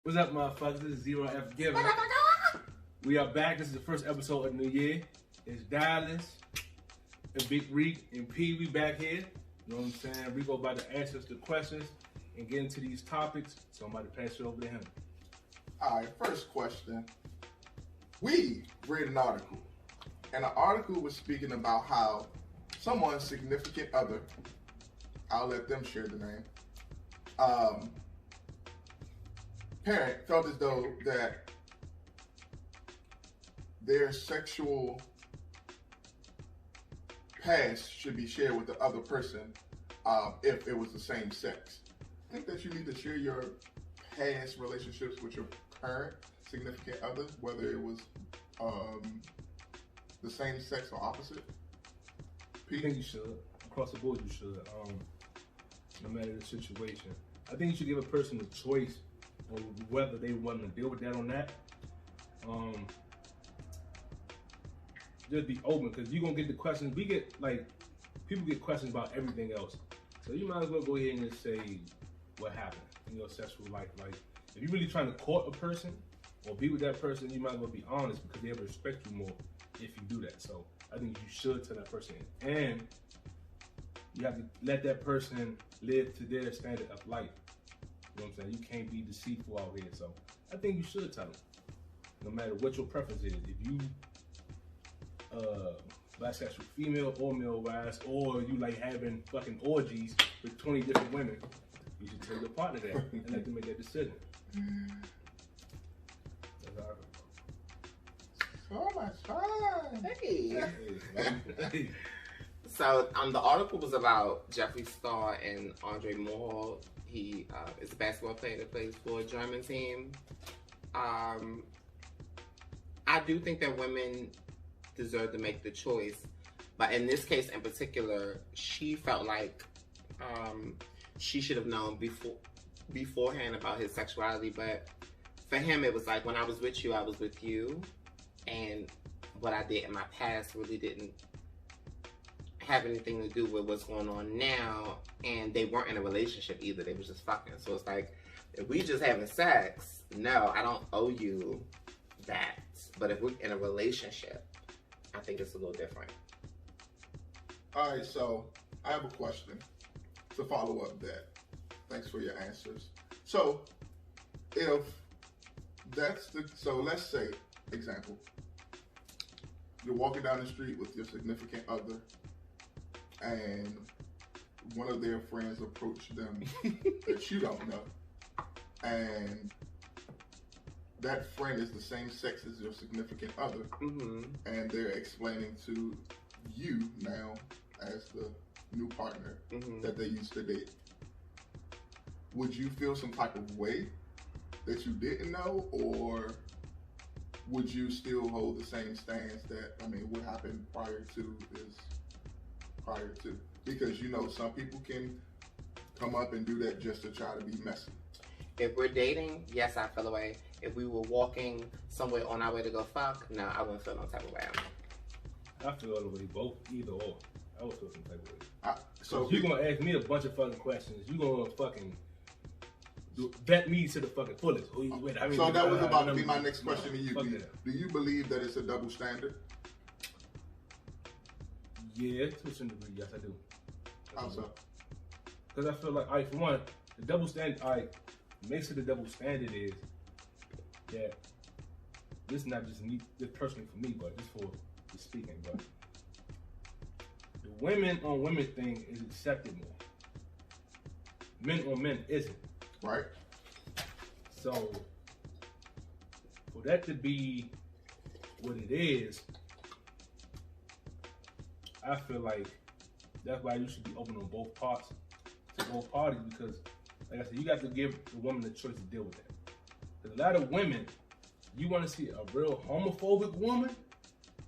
What's up, motherfuckers? This is ZFG. We are back. This is the first episode of the new year. It's Dallas, and Big Reek, and P. We back here. You know what I'm saying? Rico about to answer us the questions and get into these topics. So I'm about to pass it over to him. All right, first question. We read an article, and the article was speaking about how someone's significant other, I'll let them share the name, parent felt as though that their sexual past should be shared with the other person if it was the same sex. I think that you need to share your past relationships with your current significant other, whether it was the same sex or opposite. I think you should. Across the board, you should. No matter the situation. I think you should give a person the choice of whether they want to deal with that or not. Just be open, because you're going to get the questions. People get questions about everything else. So you might as well go ahead and just say what happened in your sexual life. Like, if you're really trying to court a person or be with that person, you might as well be honest, because they will respect you more if you do that. So I think you should tell that person. And you have to let that person live to their standard of life. You know what I'm saying? You can't be deceitful out here. So I think you should tell them, no matter what your preference is. If you bisexual, female or male wise, or you like having fucking orgies with 20 different women, you should tell your partner that and let them make that decision. So much fun. Hey. So the article was about Jeffree Star and Andre Moore. He is a basketball player that plays for a German team. I do think that women deserve to make the choice, but in this case in particular, she felt like she should have known beforehand about his sexuality. But for him, it was like, when I was with you, I was with you, and what I did in my past really didn't have anything to do with what's going on now. And they weren't in a relationship either. They was just fucking. So it's like, if we just having sex, no, I don't owe you that. But if we're in a relationship, I think it's a little different. All right, so I have a question to follow up that. Thanks for your answers. So if that's so let's say, example, you're walking down the street with your significant other, and one of their friends approached them that you don't know, and that friend is the same sex as your significant other, and they're explaining to you now, as the new partner, that they used to date. Would you feel some type of way that you didn't know, or would you still hold the same stance that, I mean, what happened prior to is prior to? Because, you know, some people can come up and do that just to try to be messy. If we're dating, yes, I feel away. If we were walking somewhere on our way to go fuck, no, I wouldn't feel no type of way. I feel the way, both, either or. I would feel some type of way. So you're going to ask me a bunch of fucking questions. You're going to fucking vet me to the fucking fullest. So that was about to be my next question to you. Do you believe that it's a double standard? Yeah, to a certain degree, yes, I do. How so? Because I feel like, all right, for one, the double standard, all right, makes it the double standard is that this is not just me, this personally for me, but just for the speaking, but the women on women thing is accepted more. Men on men isn't. Right. So for that to be what it is, I feel like that's why you should be open on both parts, to both parties, because like I said, you got to give the woman the choice to deal with that. Because a lot of women, you want to see a real homophobic woman,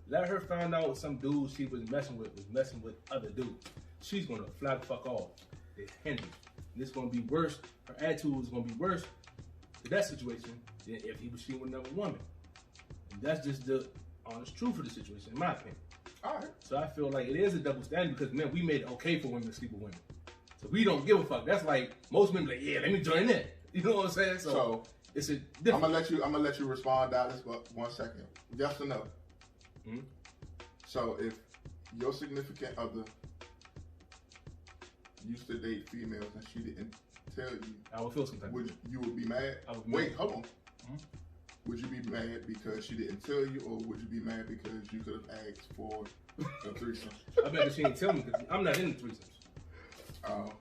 let her find out some dude she was messing with other dudes. She's going to flat fuck off. It's Henry. And it's going to be worse. Her attitude is going to be worse in that situation than if he was cheating with another woman. And that's just the honest truth of the situation, in my opinion. All right. So I feel like it is a double standard, because, man, we made it okay for women to sleep with women. So we don't give a fuck. That's like, most men be like, yeah, let me join in. You know what I'm saying? So it's a I'm different. gonna let you respond, Dallas, but 1 second. Yes or no? Mm-hmm. So if your significant other used to date females and she didn't tell you, I would feel some type. would you be mad? I would be Wait, mad. hold on. Mm-hmm. Would you be mad because she didn't tell you, or would you be mad because you could have asked for a threesome? I bet she didn't tell me because I'm not into threesomes. Oh,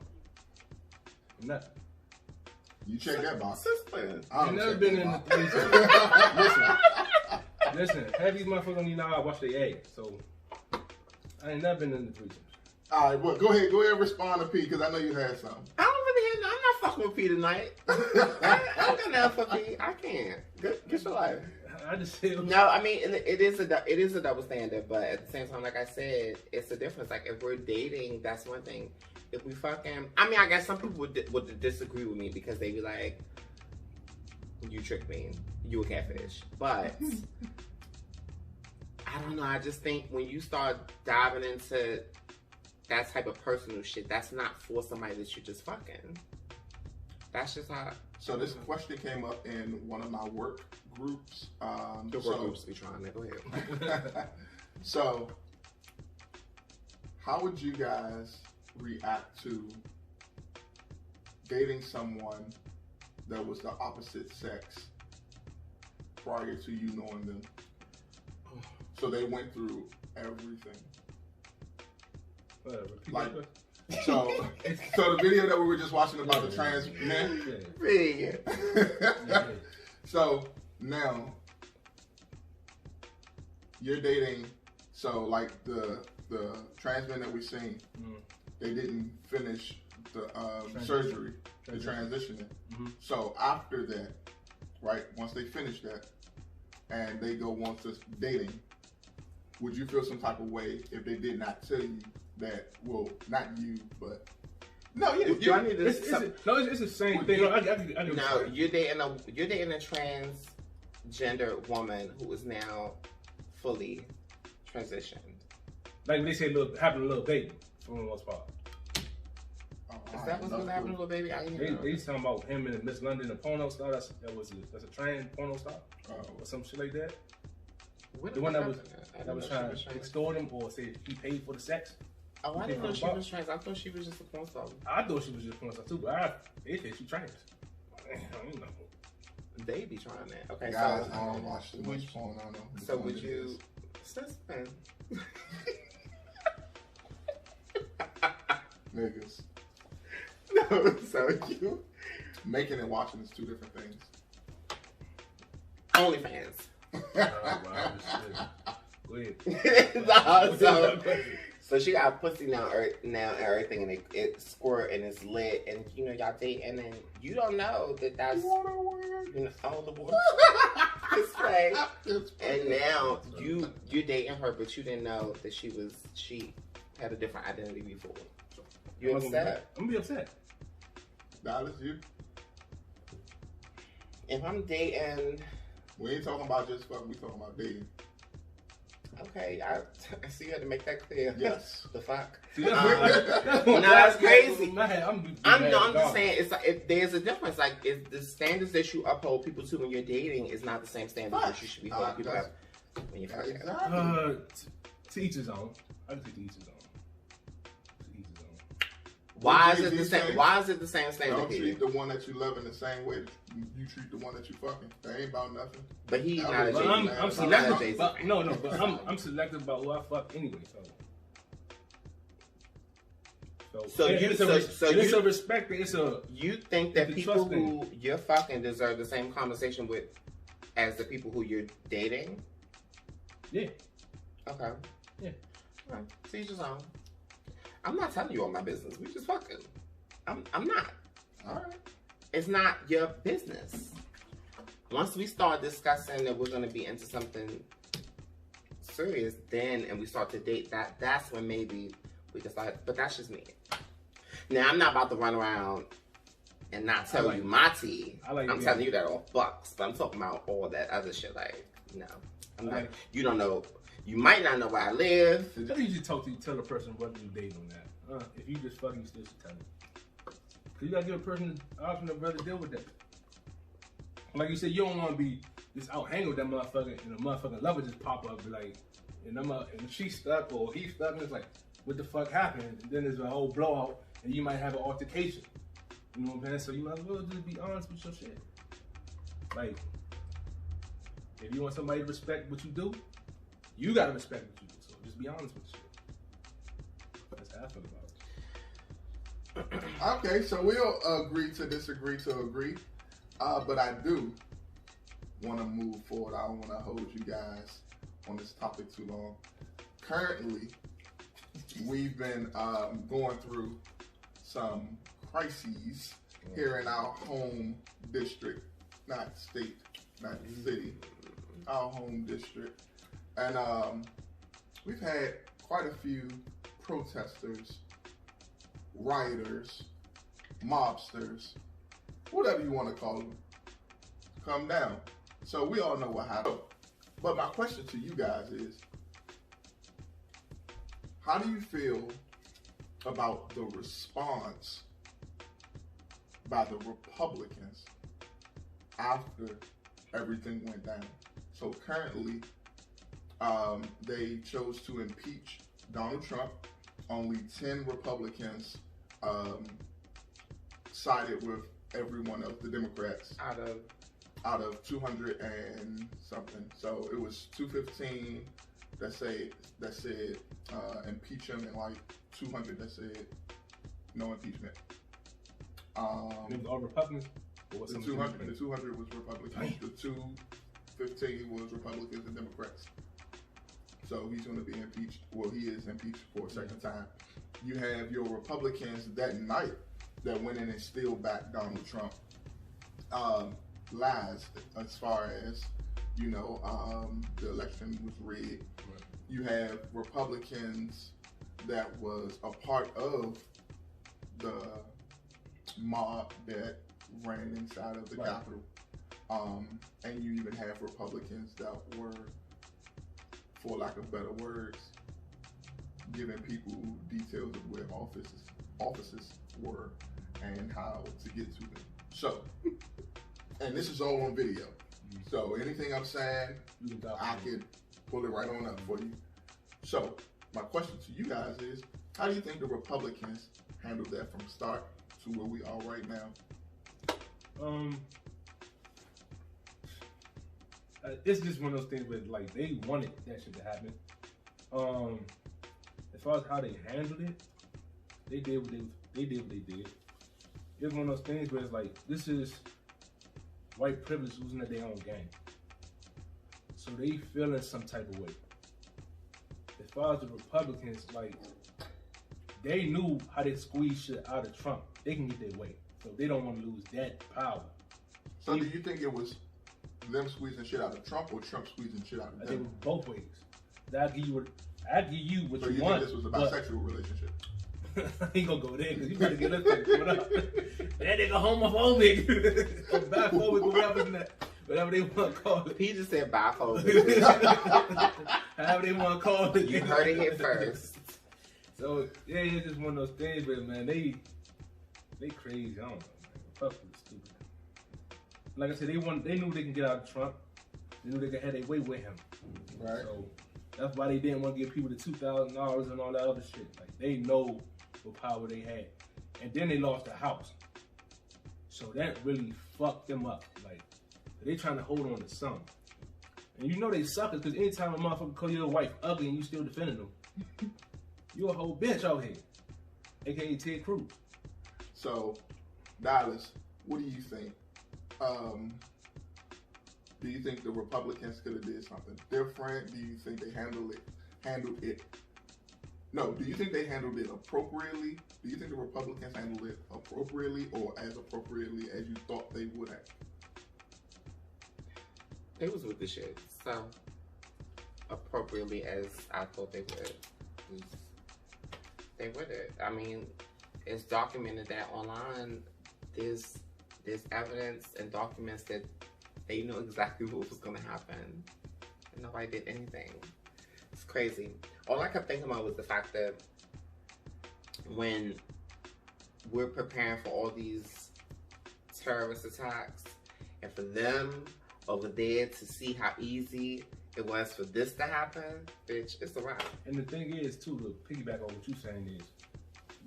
I'm not. you check that box. Sister. I've never been in the threesome. Listen, half these motherfuckers don't even know how to wash their eggs, so I ain't never been in the threesomes. All right, well, go ahead and respond to P because I know you had something. I don't really have. I'm not fucking with P tonight. I don't got nothing for P. I can't. Get your life. I just feel No, I mean it is a double standard, but at the same time, like I said, it's a difference. Like if we're dating, that's one thing. If we fucking, I mean, I guess some people would disagree with me because they be like, "You tricked me, you a catfish." But I don't know. I just think when you start diving into that type of personal shit, that's not for somebody that you just fucking. That's just how. So this question came up in one of my work groups. The work groups be trying to go ahead. So, how would you guys react to dating someone that was the opposite sex prior to you knowing them? So they went through everything. whatever. Like, so the video that we were just watching about the trans men. Yeah. So now you're dating. So like the trans men that we seen, they didn't finish the surgery, the transitioning. So after that, right? Once they finish that, and they go on to dating, would you feel some type of way if they did not tell you that? Well, not you, but no, yeah. Do I need to? It's the same thing. No, you're dating a transgender woman who is now fully transitioned. Like they say, having a little baby for the most part. Is that what's gonna happen to little baby? I didn't They talking about him and Miss London, a porno star. That's a trans porno star, or some shit like that. The one that was trying to extort him or say he paid for the sex. Oh, I didn't know she was trans. I thought she was just a porn star. I thought she was just a porn star too, but they think she trans. I don't know. They be trying that. Okay, guys, so I don't watch too much porn. I know. So would you? Suspend. Niggas. No, so you making and watching is two different things. OnlyFans. Wow, go ahead. So she got pussy now and everything, and it squirt and it's lit, and y'all date, and then you don't know that's all the water. Display. And now you're dating her, but you didn't know that she had a different identity before. You upset? I'm gonna be upset. Dallas, you? If I'm dating, we ain't talking about just fuck. We talking about dating. Okay, I see you had to make that clear. Yes. The fuck? No, that's crazy. I'm just saying, it's like, if there's a difference. Like, if the standards that you uphold people to when you're dating is not the same standards that you should be holding people up when you're fucking. Exactly. To each his own. I can take to each his own. Why is it the same? Why is it the same standard? Don't treat the one that you love in the same way that you treat the one that you fucking. That ain't about nothing. But he's not a I'm selective. But I'm selective about who I fuck anyway. So it's a respect. It's a. You think that people who you're fucking deserve the same conversation with as the people who you're dating? Yeah. Okay. Yeah. Right. See your own. I'm not telling you all my business. We just fucking. I'm not. All right. It's not your business. Once we start discussing that we're going to be into something serious, and we start to date, that's when maybe we decide. But that's just me. Now, I'm not about to run around and not tell you my tea. I'm telling you that all fucks, but I'm talking about all that other shit. Like, no. I'm not. You don't know. You might not know where I live. How do you tell a person whether you date on that? If you just fucking, you still should tell them. Because you got to give a person the option of rather deal with that. Like you said, you don't want to be just out hanging with that motherfucker and the motherfucking lover just pop up and be like, and she's stuck or he's stuck and it's like, what the fuck happened? And then there's a whole blowout and you might have an altercation. You know what I'm saying? So you might as well just be honest with your shit. Like, if you want somebody to respect what you do, you gotta respect what you do. So just be honest with shit. That's how I feel about it. Okay, so we'll agree to disagree to agree. But I do want to move forward. I don't want to hold you guys on this topic too long. Currently, we've been going through some crises here in our home district, not state, not city, our home district. And we've had quite a few protesters, rioters, mobsters, whatever you want to call them, come down. So we all know what happened. But my question to you guys is, how do you feel about the response by the Republicans after everything went down? So currently, they chose to impeach Donald Trump. Only 10 Republicans sided with every one of the Democrats out of 200 and something. So it was 215 that said impeach him, and like 200 that said no impeachment. It was all Republicans. Or was the 200 was Republicans. The 215 was Republicans and Democrats. So he's going to be impeached. Well, he is impeached for a second time. You have your Republicans that night that went in and still backed Donald Trump. Lies as far as, you know, the election was rigged. Right. You have Republicans that was a part of the mob that ran inside of the Capitol. And you even have Republicans that were, for lack of better words, giving people details of where offices were and how to get to them. So, and this is all on video. So anything I'm saying, I can pull it right on up for you. So my question to you guys is, how do you think the Republicans handled that from start to where we are right now? It's just one of those things where like they wanted that shit to happen. As far as how they handled it, they did what they did. It's one of those things where it's like, this is white privilege losing at their own game. So they feeling some type of way. As far as the Republicans, like, they knew how to squeeze shit out of Trump. They can get their way. So they don't want to lose that power. So do you think it was them squeezing shit out of Trump or Trump squeezing shit out of them? I think it was both ways. I'll give you what you want. So you think this was a bisexual relationship? He gonna go there because you better get us coming up. That nigga homophobic, or biphobic, or whatever they want to call it. He just said biphobic. However they want to call it. You heard it here first. So yeah, it's just one of those things, but man, they crazy. I don't know, man. Republicans are stupid. Like I said, they knew they can get out of Trump. They knew they could have their way with him. Right. So that's why they didn't want to give people the $2,000 and all that other shit. Like, they know what power they had. And then they lost the House. So that really fucked them up. Like, they trying to hold on to something. And you know they suckers, because anytime a motherfucker call your wife ugly and you still defending them, you a whole bitch out here. AKA Ted Cruz. So, Dallas, what do you think? Do you think the Republicans could have did something different? Do you think they handled it? No, do you think they handled it appropriately? Do you think the Republicans handled it appropriately or as appropriately as you thought they would have? They was with the shit, so appropriately as I thought they would. They would it. I mean, it's documented that online there's evidence and documents that they knew exactly what was going to happen. And nobody did anything. It's crazy. All I kept thinking about was the fact that when we're preparing for all these terrorist attacks And for them over there to see how easy it was for this to happen, bitch, it's a wrap. And the thing is, too, to piggyback on what you're saying is,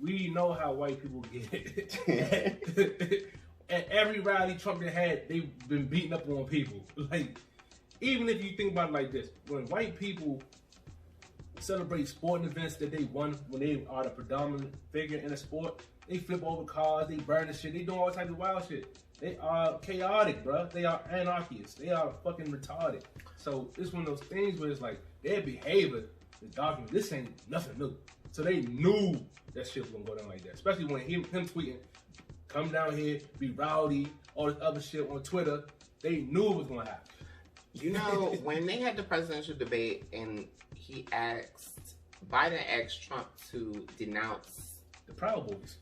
we know how white people get. At every rally Trump had, they've been beating up on people. Like, even if you think about it like this, when white people celebrate sporting events that they won, when they are the predominant figure in a sport, they flip over cars, they burn the shit, they do all types of wild shit. They are chaotic, bruh. They are anarchists. They are fucking retarded. So it's one of those things where it's like their behavior is documented. This ain't nothing new. So they knew that shit was gonna go down like that. Especially when him tweeting, come down here, be rowdy, all this other shit on Twitter. They knew it was gonna happen. You know, when they had the presidential debate and Biden asked Trump to denounce The Proud Boys.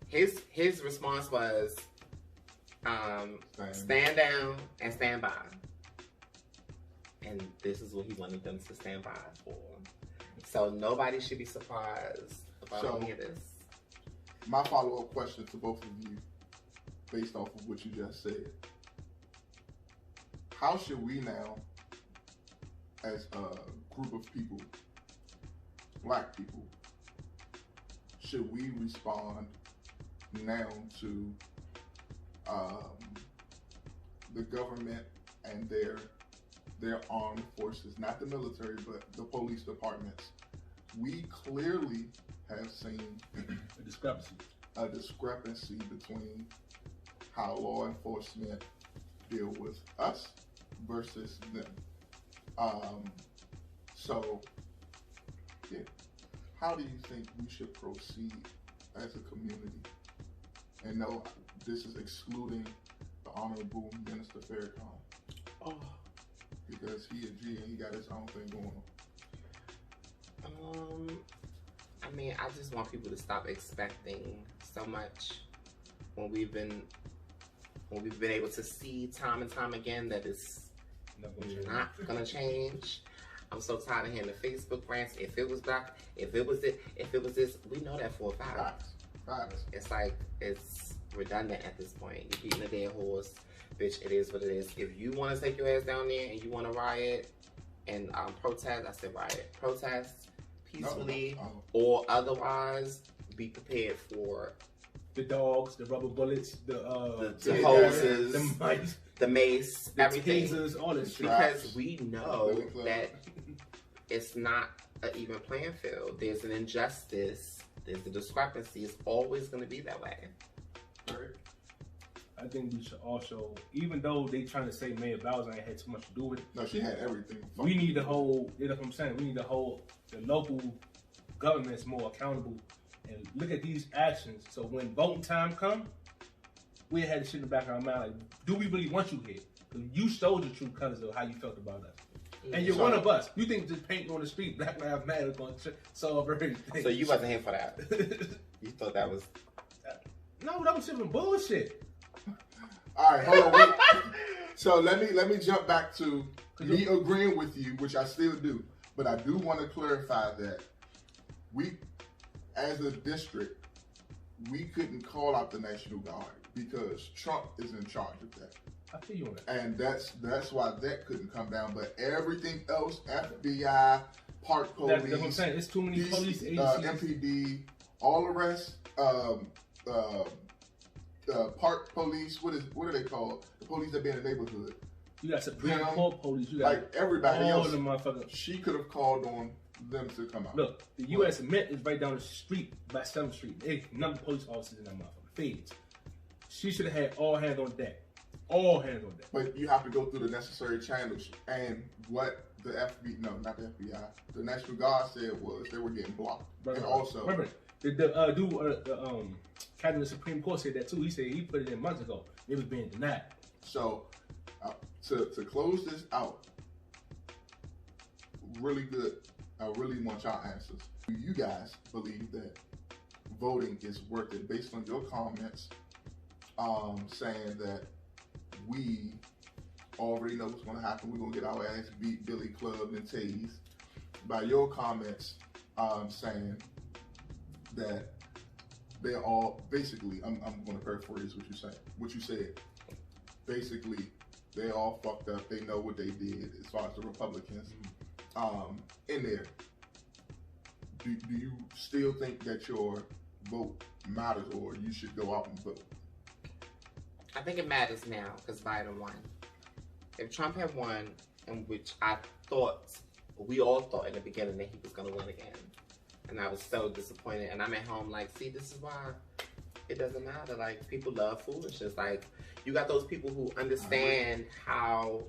His response was, stand down and stand by. And this is what he wanted them to stand by for. So nobody should be surprised about any of this. My follow-up question to both of you, based off of what you just said. How should we now, as a group of people, black people, should we respond now to the government and their armed forces, not the military, but the police departments? We clearly have seen a discrepancy between how law enforcement deal with us versus them. So, yeah, how do you think we should proceed as a community? And no, this is excluding the Honorable Minister Farrakhan. Oh. Because he a G and he got his own thing going on. I mean, I just want people to stop expecting so much when we've been able to see time and time again that it's not gonna change. I'm so tired of hearing the Facebook rants. If it was black, if it was this, we know that for a fact. Facts. It's like, it's redundant at this point. You're beating a dead horse. Bitch, it is what it is. If you want to take your ass down there and you want to riot and protest, I said riot, protest peacefully or otherwise, be prepared for the dogs, the rubber bullets, the hoses, the mice, the mace, the everything. tasers, all this shit. Because we know that it's not an even playing field. There's an injustice. There's a discrepancy. It's always going to be that way. Right. I think we should also, even though they trying to say Mayor Bowser ain't had too much to do with it. No, she had everything. We need to hold, you know what I'm saying? We need to hold the local governments more accountable and look at these actions. So when voting time come, we had this shit in the back of our mind. Like, do we really want you here? Because you showed the true colors of how you felt about us. And you're one of us. You think just painting on the street, Black Lives Matter, is going to solve everything. So you wasn't here for that. You thought that was... No, that was some bullshit. All right, hold on. Wait. So let me jump back to me agreeing with you, which I still do. But I do want to clarify that we, as a district, we couldn't call out the National Guard because Trump is in charge of that. I feel you on that. And that's why that couldn't come down. But everything else, FBI, Park Police, that's what I'm saying. It's too many police agencies. MPD, all the rest, Park Police, what are they called? The police that be in the neighborhood. You got Supreme Court police. You got like everybody all else. the motherfuckers. She could have called on them to come out. Look, the U.S. Mint is right down the street by 7th Street. There's none of police officers in that motherfucker. Feds. She should have had all hands on deck. All hands on deck. But you have to go through the necessary channels. And what the the National Guard said was they were getting blocked. Right, and also, remember, the captain of the Supreme Court said that too. He said he put it in months ago. It was being denied. So, to close this out, really good. I really want y'all answers. Do you guys believe that voting is worth it based on your comments, saying that we already know what's going to happen? We're going to get our ass beat, Billy clubbed, and tased. By your comments, saying that they're all basically, I'm going to paraphrase what you said. basically they all fucked up. They know what they did as far as the Republicans in there. Do you still think that your vote matters, or you should go out and vote? I think it matters now because Biden won. If Trump had won, in which we all thought in the beginning that he was going to win again, and I was so disappointed. And I'm at home like, see, this is why it doesn't matter. Like, people love foolishness. Like, you got those people who understand how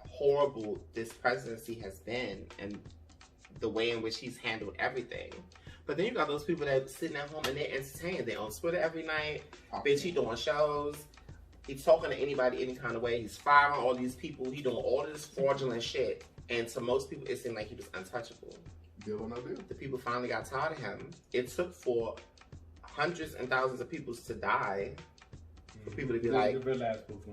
horrible this presidency has been and the way in which he's handled everything. But then you got those people that sitting at home and they're entertained. They're on Twitter every night. Bitch, he doing shows. He's talking to anybody any kind of way. He's firing all these people. He doing all this fraudulent shit. And to most people, it seemed like he was untouchable. Deal or no deal. The people finally got tired of him. It took for hundreds and thousands of people to die for people to be like,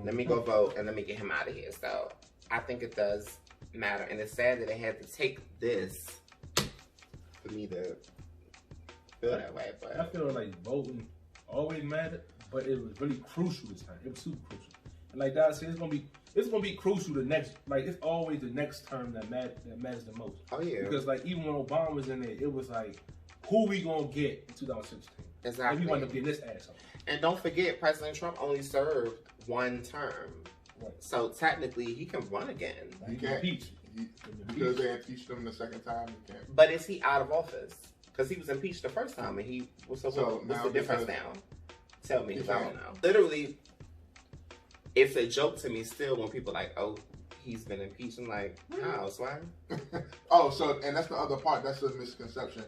let me go vote and let me get him out of here. So I think it does matter. And it's sad that they had to take this for me to feel that way. But I feel like voting always mattered, but it was really crucial this time. It was super crucial. And like Dad said, it's gonna be crucial the next, like, it's always the next term that matters the most. Oh yeah. Because like even when Obama was in there, it was like, who we gonna get in 2016? Exactly. And we want to get this asshole. And don't forget, President Trump only served one term. Right. So technically, he can run again. He can't. Impeach. Because they impeached him the second time, he can't. But is he out of office? Because he was impeached the first time, and what's the difference now? Tell me, because I don't know. Literally, it's a joke to me still when people are like, oh, he's been impeached. I'm like, how, swag? Oh, so, and that's the other part. That's a misconception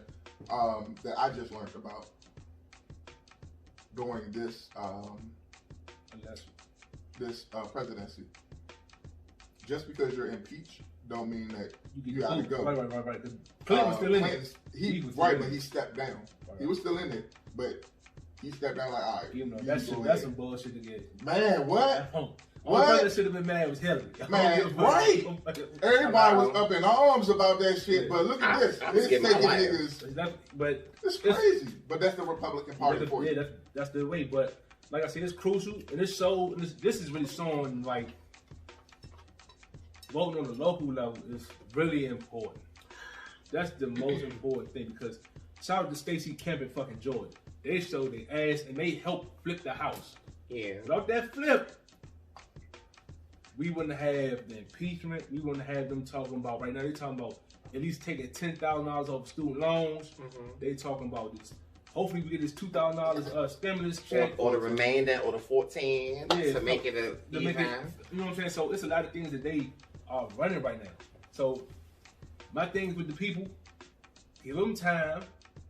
that I just learned about during this presidency. Just because you're impeached don't mean that you gotta go. Right. Clinton was still in there. But he stepped down. Right. He was still in there, but he stepped down like, all right. You know, that's some bullshit to get. Man, what? What? That should have been mad was Hillary. Man, right? Everybody was up in arms about that shit, but look at this. It's taking niggas. But it's crazy. But that's the Republican Party for you. Yeah, that's the way. But like I said, it's crucial, and this is really showing, like, voting on the local level is really important. That's the most important thing, because shout out to Stacey Kemp in fucking Georgia. They showed their ass and they helped flip the house. Yeah. Without that flip, we wouldn't have the impeachment. We wouldn't have them talking about, right now, they talking about at least taking $10,000 off student loans. Mm-hmm. They talking about this. Hopefully we get this $2,000 stimulus check. Or the remainder, or the 14 to make it a even. You know what I'm saying? So it's a lot of things that they are running right now. So my thing is with the people, give them time,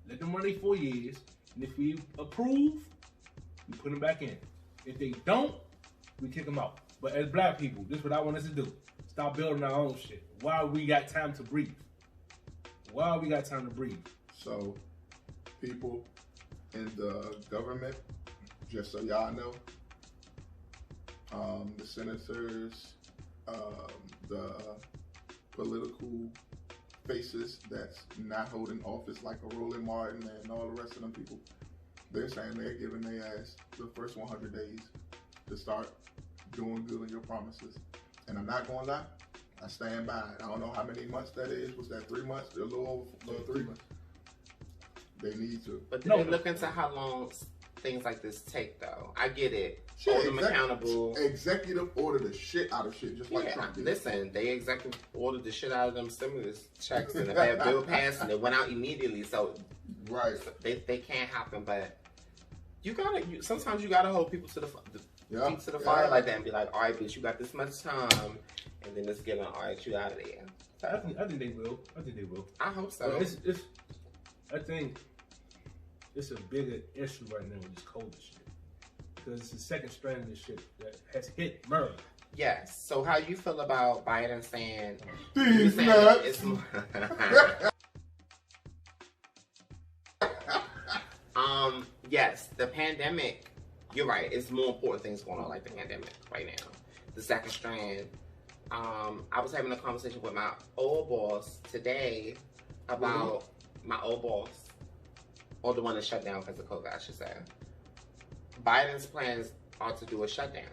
let them run their 4 years, and if we approve, we put them back in. If they don't, we kick them out. But as black people, this is what I want us to do. Stop building our own shit while we got time to breathe. So, people in the government, just so y'all know, the senators, the political faces that's not holding office like a Roland Martin and all the rest of them people, they're saying they're giving their ass the first 100 days to start doing good on your promises. And I'm not going to lie, I stand by it. I don't know how many months that is. Was that 3 months? A little over 3 months. They need to. But they look into how long things like this take, though. I get it. Hold them accountable. Executive order the shit out of shit, just like Trump did. Listen, they executive ordered the shit out of them stimulus checks, and if that bill passed, and it went out immediately. So, right, they can't happen. But sometimes you gotta hold people to the feet to the fire like that, and be like, all right, bitch, you got this much time, and then just get on, all right, you out of there. So, I think they will. I hope so. I think it's a bigger issue right now with this COVID shit. Because it's the second strand of this shit that has hit Maryland. Yes. So how you feel about Biden saying these nuts? It's more yes, the pandemic, you're right, it's more important things going on like the pandemic right now. The second strand. I was having a conversation with my old boss today about my old boss, or the one that shut down because of COVID, I should say. Biden's plans are to do a shutdown.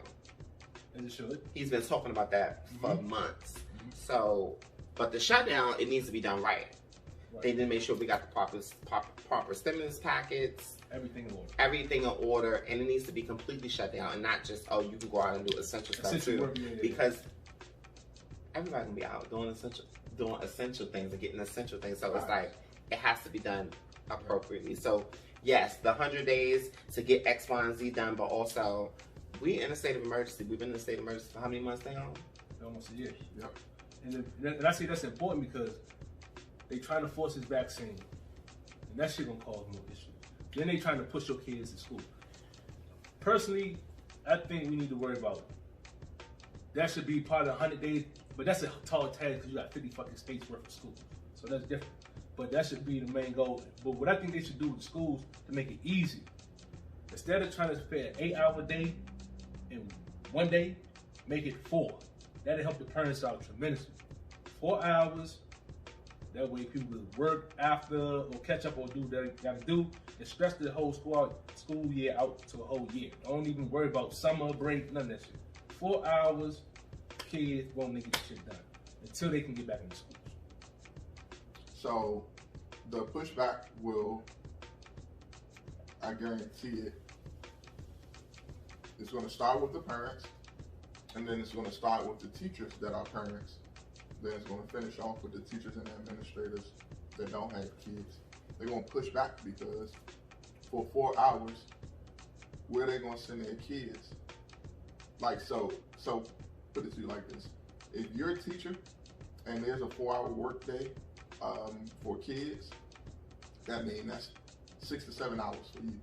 And it should. He's been talking about that for months. So, but the shutdown, it needs to be done right. They need to make sure we got the proper stimulus packets. Everything in order. Everything in order, and it needs to be completely shut down, and not just, oh, you can go out and do essential stuff too. Work, because everybody can be out doing essential things and getting essential things. So it's like, it has to be done appropriately. So yes, the 100 days to get X, Y, and Z done, but also we in a state of emergency. We've been in a state of emergency for how many months now? Almost a year. Yep. And I say that's important because they trying to force this vaccine, and that shit gonna cause more issues. Then they trying to push your kids to school. Personally, I think we need to worry about that should be part of the 100 days, but that's a tall task because you got 50 fucking states worth of schools, so that's different. But that should be the main goal. But what I think they should do with the schools to make it easy, instead of trying to spend an 8-hour day in one day, make it 4. That'll help the parents out tremendously. 4 hours. That way people will work after or catch up or do what they gotta do and stress the whole school year out to a whole year. Don't even worry about summer break, none of that shit. 4 hours, kids won't get the shit done until they can get back into schools. So the pushback will, I guarantee it, it's gonna start with the parents, and then it's gonna start with the teachers that are parents. Then it's going to finish off with the teachers and administrators that don't have kids. They're going to push back because for 4 hours, where are they going to send their kids? Like, so put it to you like this. If you're a teacher and there's a 4-hour work day for kids, that means that's 6 to 7 hours for you.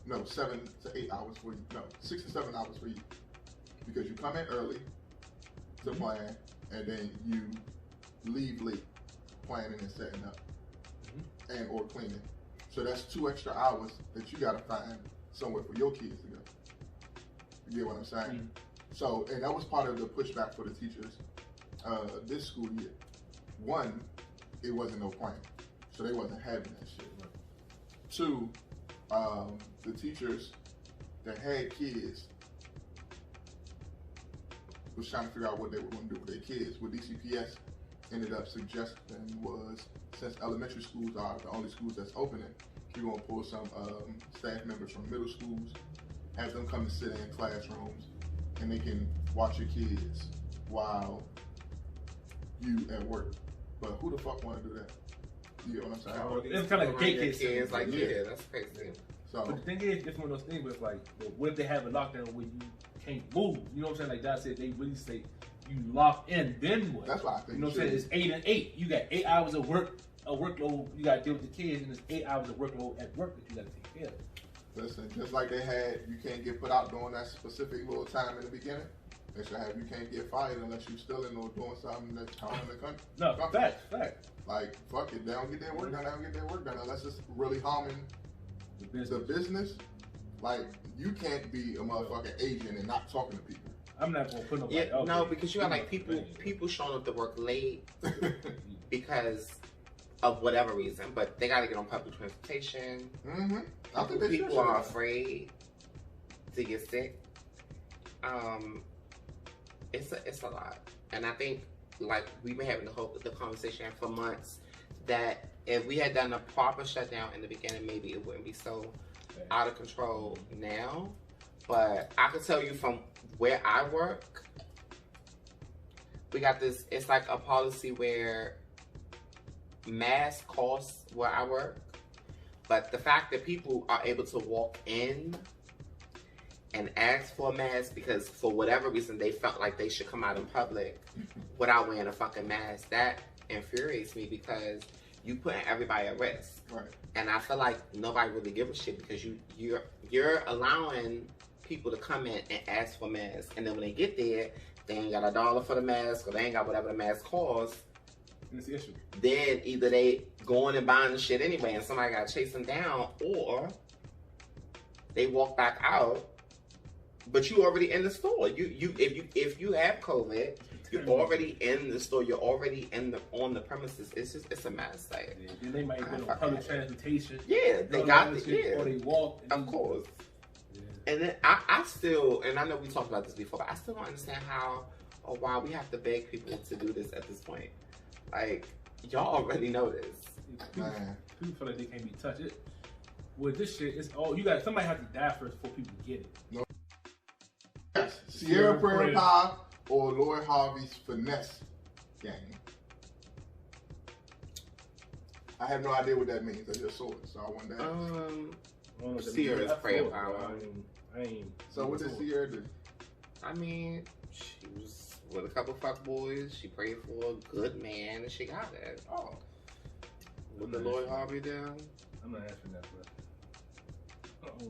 No, 7 to 8 hours for you. No, 6 to 7 hours for you. Because you come in early to plan, and then you leave late planning and setting up and or cleaning. So that's 2 extra hours that you gotta find somewhere for your kids to go. You get what I'm saying? So, and that was part of the pushback for the teachers this school year. One, it wasn't no plan. So they wasn't having that shit. 2, the teachers that had kids was trying to figure out what they were going to do with their kids. What DCPS ended up suggesting was, since elementary schools are the only schools that's opening, you're going to pull some staff members from middle schools, have them come and sit in classrooms, and they can watch your kids while you at work. But who the fuck want to do that? You get what I'm saying? It's kind of like a daycare kids. Like, yeah, that's crazy. So, but the thing is, it's one of those things where it's like, well, what if they have a lockdown where you can't move? You know what I'm saying? Like Dad said, they really say you lock in, then what? That's why I think you know what I'm saying? It's 8 and 8. You got 8 hours of workload. You got to deal with the kids, and it's 8 hours of workload at work that you got to take care of. Listen, just like they had, you can't get put out during that specific little time in the beginning. They should have, you can't get fired unless you're still in or doing something that's harming the country. No, fact. Like, fuck it, they don't get their work done. They don't get their work done unless it's really harming the business. Like, you can't be a motherfucking agent and not talking to people. I'm not gonna put nobody out. No, because you got like people showing up to work late because of whatever reason, but they got to get on public transportation. I think people are afraid to get sick. It's a lot, and I think like we've been having the conversation for months that if we had done a proper shutdown in the beginning, maybe it wouldn't be so out of control now. But I can tell you from where I work, we got this, it's like a policy where masks cost where I work, but the fact that people are able to walk in and ask for a mask because for whatever reason they felt like they should come out in public without wearing a fucking mask, that infuriates me because you putting everybody at risk. Right. And I feel like nobody really gives a shit because you're allowing people to come in and ask for masks, and then when they get there, they ain't got $1 for the mask or they ain't got whatever the mask costs. It's the issue. Then either they going and buying the shit anyway, and somebody got to chase them down, or they walk back out. But you already in the store. If you have COVID, you're already in the store. You're already on the premises. It's a mess. Like, yeah, they might be on public transportation. Yeah, they got it. Yeah, or they walk. Of course. Yeah. And then I still, and I know we talked about this before, but I still don't understand how or why we have to beg people to do this at this point. Like, y'all already know this. Man. People feel like they can't be touched. With this shit, it's all you got. Somebody has to die first before people get it. No. Yes, Sierra Prayer Pie or Lloyd Harvey's finesse game. I have no idea what that means. I just saw it, so I wanted to ask. Sierra's prayer power. I ain't. So what did Sierra do? I mean, she was with a couple fuckboys. She prayed for a good man, and she got that. Oh. What did Lloyd Harvey do? I'm not answering that question.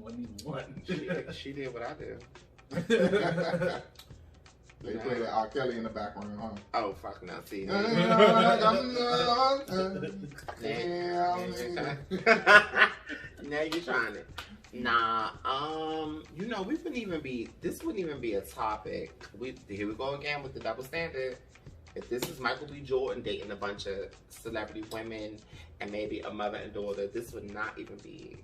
I need one. She did what I did. They play that R. Kelly in the background, huh? Oh, fuck no, see. Now you're trying it. Nah, you know, this wouldn't even be a topic. Here we go again with the double standard. If this is Michael B. Jordan dating a bunch of celebrity women and maybe a mother and daughter, this would not even be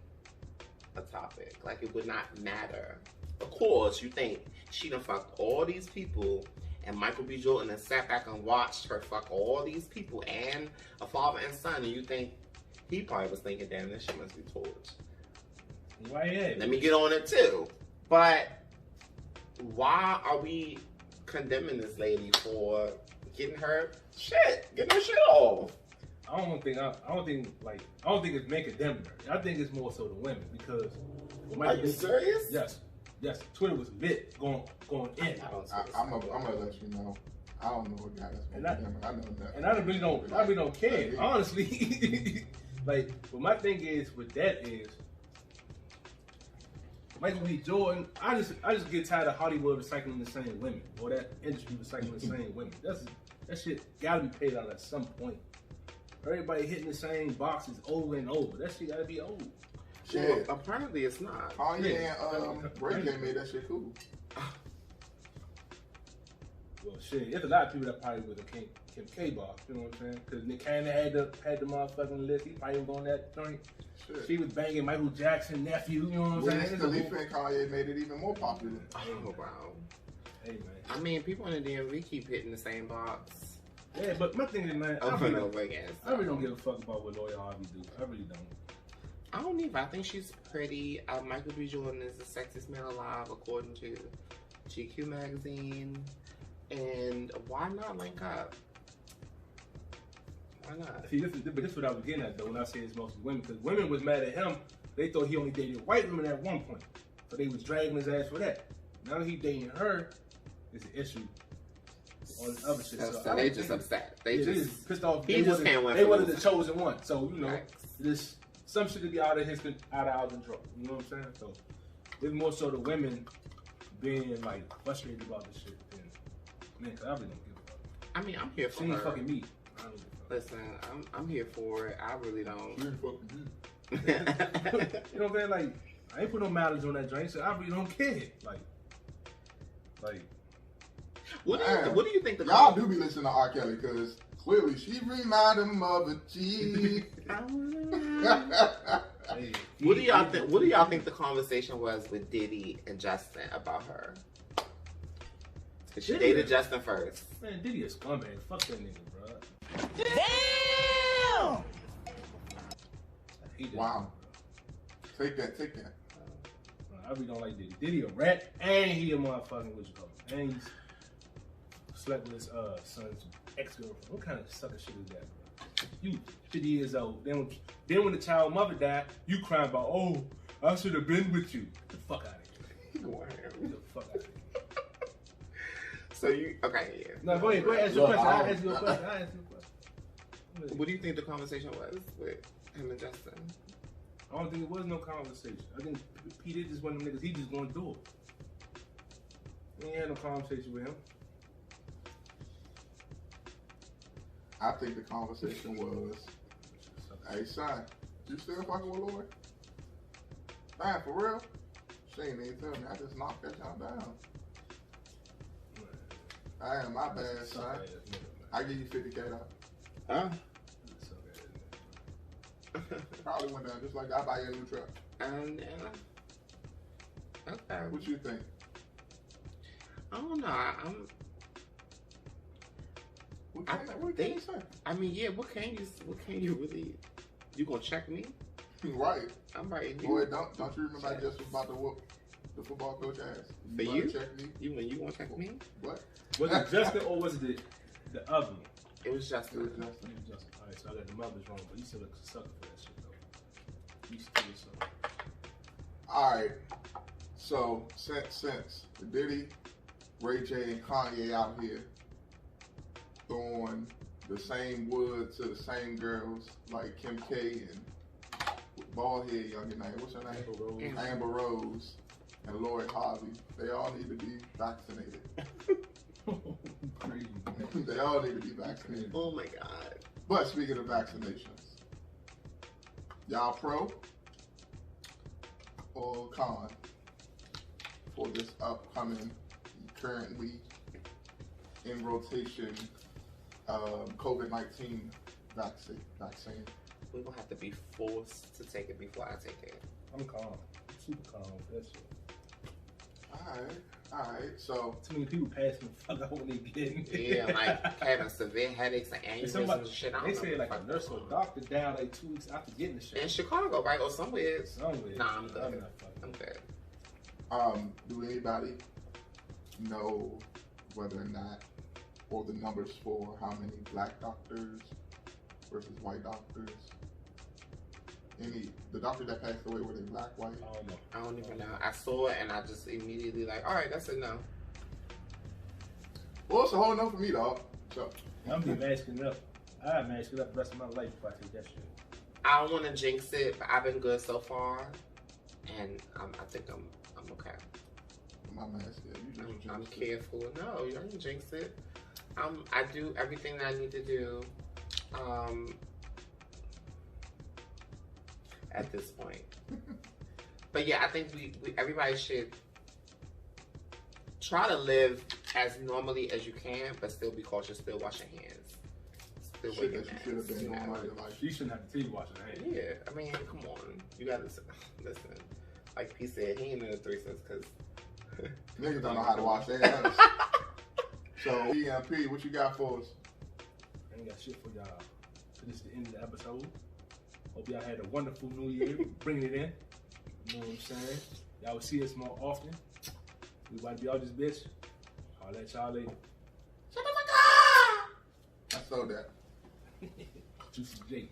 a topic. Like, it would not matter. Of course, you think she done fucked all these people, and Michael B. Jordan has sat back and watched her fuck all these people and a father and son, and you think he probably was thinking, damn, this shit must be torched. Why? Let me get on it too. But why are we condemning this lady for getting her shit off? I don't think it's men condemning her. I think it's more so the women because. Are you serious? Yes. Twitter was lit going in. I'm gonna let you know. I don't know what guy that's going to I know that. And I really don't care, honestly. Like, but my thing is with that is Michael B. Jordan. I just get tired of Hollywood recycling the same women, or that industry recycling the same women. That shit gotta be paid out at some point. Everybody hitting the same boxes over and over. That shit gotta be old. Shit. Well, apparently it's not. Kanye and Ray J made that shit cool. Well, shit, there's a lot of people that probably with a Kim K box. You know what I'm saying? Because Nick Cannon had the motherfucking list. He probably was on that joint. Shit. She was banging Michael Jackson nephew. You know what I'm saying? Khalifa and Kanye made it even more popular. Oh wow. Hey man. I mean, people in the DMV keep hitting the same box. Yeah, but my thing is, man, I really don't give a fuck about what Lloyd Harvey do. I really don't. I don't either. I think she's pretty. Michael B. Jordan is the sexiest man alive, according to GQ magazine. And why not link up? Why not? See, this is what I was getting at though when I say it's mostly women, because women was mad at him. They thought he only dated white women at one point, so they was dragging his ass for that. Now that he dating her, it's an issue. On the other shit, so they just upset. They just pissed off. He just can't win. They wasn't the chosen one, so you know, right. this some shit to be out of our control. You know what I'm saying? So it's more so the women being like frustrated about this shit. Man, cause I really don't give a fuck. I mean, I'm here for she her. ain't fucking me. I don't give a fuck. Listen, I'm here for it. I really don't. She ain't fucking you know what I'm saying? Like, I ain't put no mileage on that drink, so I really don't care. Like. What do you think? Y'all do be listening to R. Kelly because clearly she reminded him of a G. What do y'all think the conversation was with Diddy and Justin about her? Cause she dated Justin first. Man, Diddy a scumbag. Fuck that nigga, bro. Damn! Wow. Take that. I really don't like Diddy. Diddy a rat, and he a motherfucking what you call him. And he's slept with his son's ex-girlfriend. What kind of sucker shit is that, bro? You 50 years old. Then when the child mother died, you crying about, oh, I should have been with you. Get the fuck out of here. Get the fuck out of here. So you okay? Yeah. No, go ahead. Ask your question. I'll ask you a question. What do you think the conversation was with him and Justin? I don't think it was no conversation. I think P Diddy just one of them niggas. He just gonna do it. We ain't had no conversation with him. I think the conversation was, hey son, you still fucking with Lloyd? Man, for real? She ain't even tell me. I just knocked that y'all down. I am my bad, son. I give you 50K though. Huh? Probably went down just like I buy you a new truck. Okay. What you think? I don't know. What can you say? I mean, yeah. What can you really? You gonna check me? Right. I'm right. Boy, don't you remember I just was about to whoop the football coach ass? For you? Check me? You gonna check me? What? Was it Justin or was it the other one? It was Justin. It was Justin. All right, so I got the mothers wrong, but you still look a sucker for that shit though. You still a sucker. All right. So since Diddy, Ray J, and Kanye out here throwing the same wood to the same girls like Kim K and bald head younger name, what's her name? Amber Rose and Lori Harvey. They all need to be vaccinated. Crazy. They all need to be vaccinated. Oh my God. But speaking of vaccinations, y'all pro or con for this upcoming, currently in rotation COVID-19 vaccine? We're gonna have to be forced to take it before I take it. I'm calm. I'm super calm for that shit. All right. So too many people passing the fuck out when they get in. Yeah, like having severe headaches and aneurysms and shit. They say like a nurse or a doctor died like 2 weeks after getting the shit. In Chicago, right? Or somewhere. Nah, I'm good. I'm good. Do anybody know whether or not, or the numbers for how many black doctors versus white doctors? The doctor that passed away, were they black, white? I don't know. I don't even know. I saw it and I just immediately like, all right, that's a no. Well, it's a whole no for me, dog. So I'm be masking up. I mask it up the rest of my life before I take that shit. I don't want to jinx it, but I've been good so far, and I think I'm okay. My mask, yeah, I'm careful. No, you don't jinx it. I do everything that I need to do. At this point. But yeah, I think we everybody should try to live as normally as you can, but still be cautious, still wash your hands. Still wear your mask. You shouldn't have to tell you wash your hands. Yeah, I mean, come on. You gotta listen. Like P said, he ain't in the threesomes because niggas don't know how to wash their hands. So EMP, what you got for us? I ain't got shit for y'all. So this is the end of the episode. Hope y'all had a wonderful new year, bringing it in. You know what I'm saying? Y'all will see us more often. We about to be out this bitch. I'll let y'all later. I saw that. Juicy J.